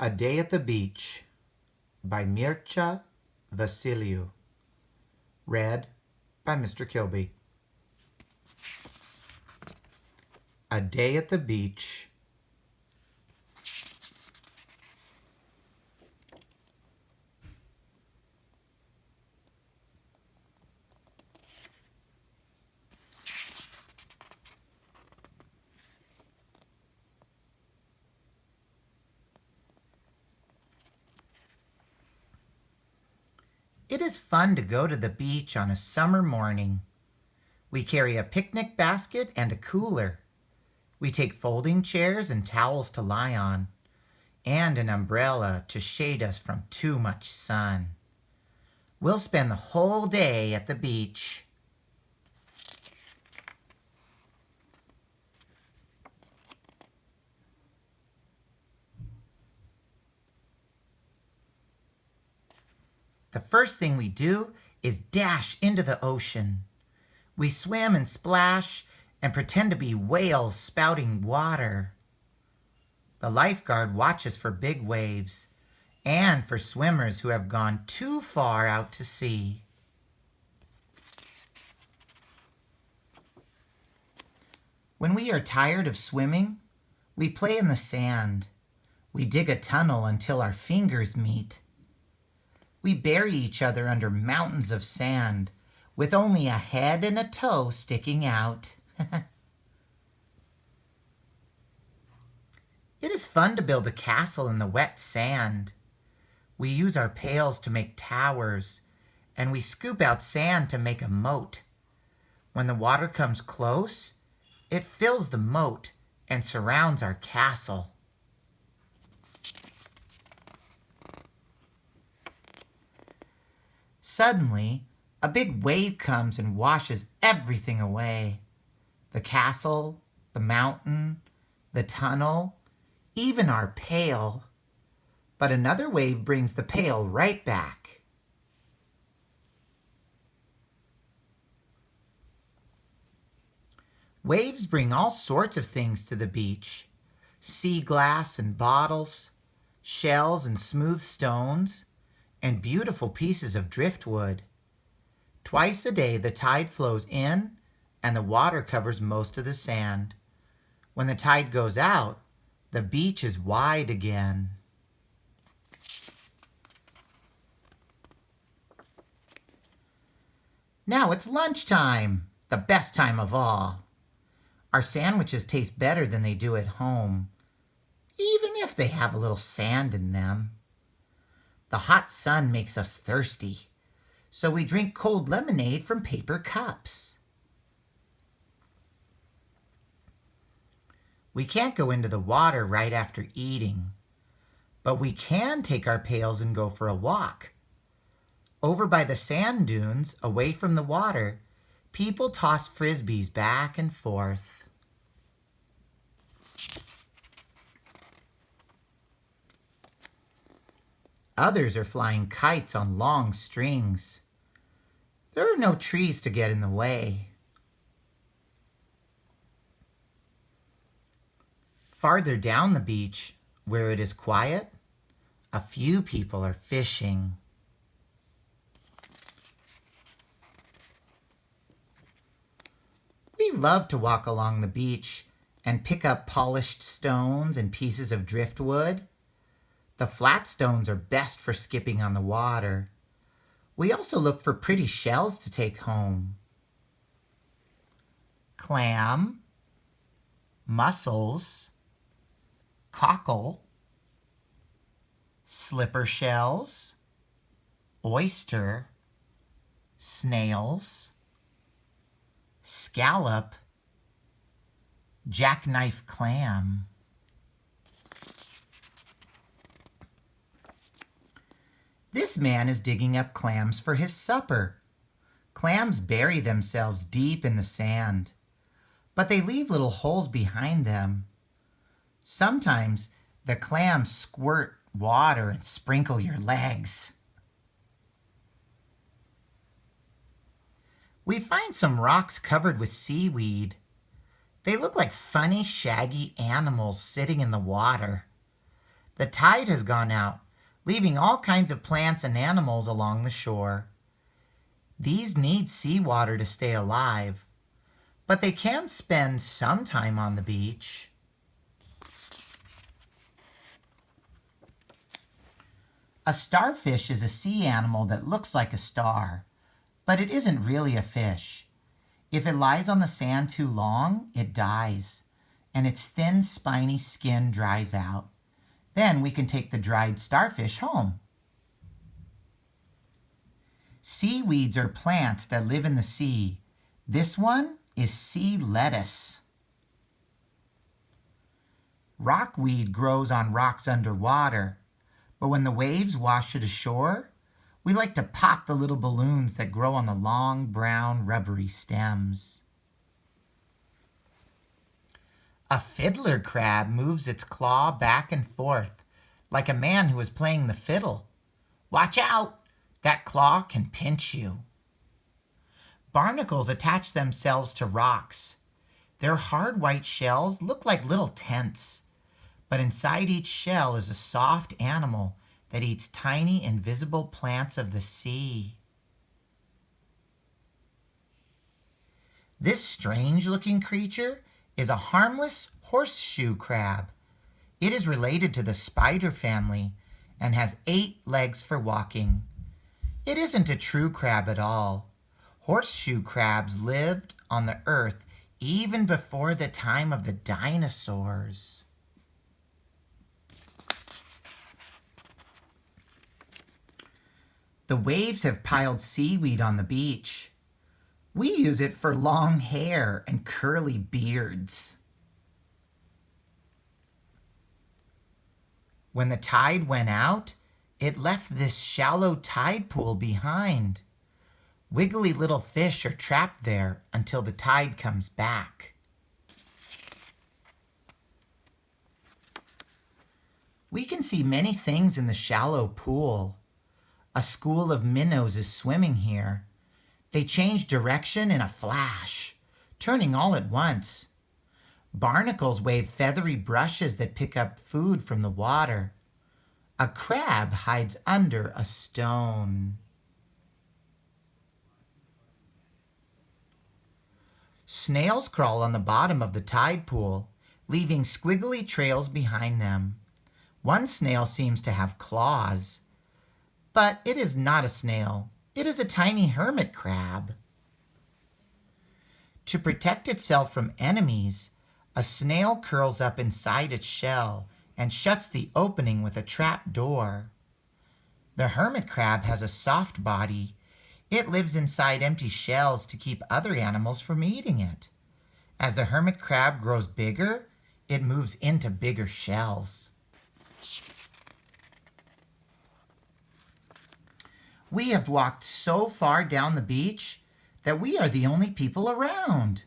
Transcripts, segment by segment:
A Day at the Beach by Mircea, Vasiliu. Read by Mr. Kilby. A Day at the Beach. It is fun to go to the beach on a summer morning. We carry a picnic basket and a cooler. We take folding chairs and towels to lie on, and an umbrella to shade us from too much sun. We'll spend the whole day at the beach. The first thing we do is dash into the ocean. We swim and splash and pretend to be whales spouting water. The lifeguard watches for big waves and for swimmers who have gone too far out to sea. When we are tired of swimming, we play in the sand. We dig a tunnel until our fingers meet. We bury each other under mountains of sand, with only a head and a toe sticking out. It is fun to build a castle in the wet sand. We use our pails to make towers, and we scoop out sand to make a moat. When the water comes close, it fills the moat and surrounds our castle. Suddenly, a big wave comes and washes everything away. The castle, the mountain, the tunnel, even our pail. But another wave brings the pail right back. Waves bring all sorts of things to the beach. Sea glass and bottles, shells and smooth stones, and beautiful pieces of driftwood. Twice a day the tide flows in and the water covers most of the sand. When the tide goes out, the beach is wide again. Now it's lunchtime, the best time of all. Our sandwiches taste better than they do at home, even if they have a little sand in them. The hot sun makes us thirsty, so we drink cold lemonade from paper cups. We can't go into the water right after eating, but we can take our pails and go for a walk. Over by the sand dunes, away from the water, people toss frisbees back and forth. Others are flying kites on long strings. There are no trees to get in the way. Farther down the beach, where it is quiet, a few people are fishing. We love to walk along the beach and pick up polished stones and pieces of driftwood. The flat stones are best for skipping on the water. We also look for pretty shells to take home. Clam, mussels, cockle, slipper shells, oyster, snails, scallop, jackknife clam. This man is digging up clams for his supper. Clams bury themselves deep in the sand, but they leave little holes behind them. Sometimes the clams squirt water and sprinkle your legs. We find some rocks covered with seaweed. They look like funny, shaggy animals sitting in the water. The tide has gone out, leaving all kinds of plants and animals along the shore. These need seawater to stay alive, but they can spend some time on the beach. A starfish is a sea animal that looks like a star, but it isn't really a fish. If it lies on the sand too long, it dies, and its thin, spiny skin dries out. Then we can take the dried starfish home. Seaweeds are plants that live in the sea. This one is sea lettuce. Rockweed grows on rocks underwater, but when the waves wash it ashore, we like to pop the little balloons that grow on the long, brown, rubbery stems. A fiddler crab moves its claw back and forth, like a man who is playing the fiddle. Watch out! That claw can pinch you. Barnacles attach themselves to rocks. Their hard white shells look like little tents, but inside each shell is a soft animal that eats tiny, invisible plants of the sea. This strange-looking creature is a harmless horseshoe crab. It is related to the spider family and has 8 legs for walking. It isn't a true crab at all. Horseshoe crabs lived on the earth even before the time of the dinosaurs. The waves have piled seaweed on the beach. We use it for long hair and curly beards. When the tide went out, it left this shallow tide pool behind. Wiggly little fish are trapped there until the tide comes back. We can see many things in the shallow pool. A school of minnows is swimming here. They change direction in a flash, turning all at once. Barnacles wave feathery brushes that pick up food from the water. A crab hides under a stone. Snails crawl on the bottom of the tide pool, leaving squiggly trails behind them. One snail seems to have claws, but it is not a snail. It is a tiny hermit crab. To protect itself from enemies, a snail curls up inside its shell and shuts the opening with a trap door. The hermit crab has a soft body. It lives inside empty shells to keep other animals from eating it. As the hermit crab grows bigger, it moves into bigger shells. We have walked so far down the beach that we are the only people around.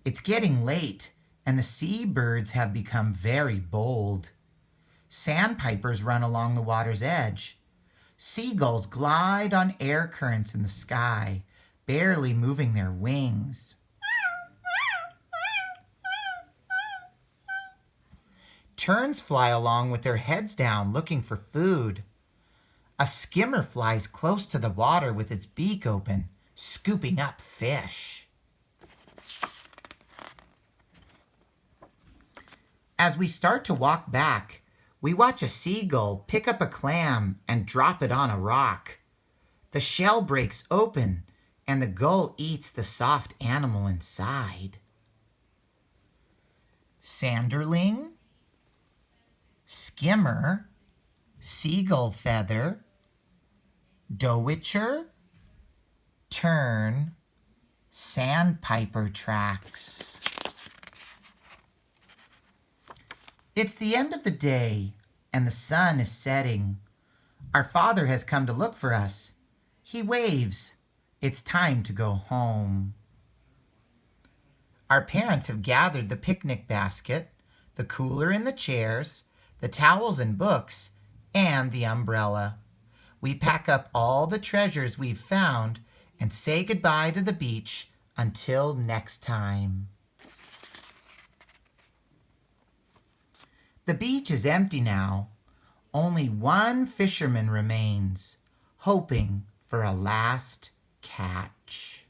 It's getting late, and the seabirds have become very bold. Sandpipers run along the water's edge. Seagulls glide on air currents in the sky, barely moving their wings. Terns fly along with their heads down, looking for food. A skimmer flies close to the water with its beak open, scooping up fish. As we start to walk back, we watch a seagull pick up a clam and drop it on a rock. The shell breaks open, and the gull eats the soft animal inside. Sanderling, skimmer, seagull feather, dowitcher, tern, sandpiper tracks. It's the end of the day, and the sun is setting. Our father has come to look for us. He waves. It's time to go home. Our parents have gathered the picnic basket, the cooler and the chairs, the towels and books, and the umbrella. We pack up all the treasures we've found and say goodbye to the beach until next time. The beach is empty now. Only one fisherman remains, hoping for a last catch.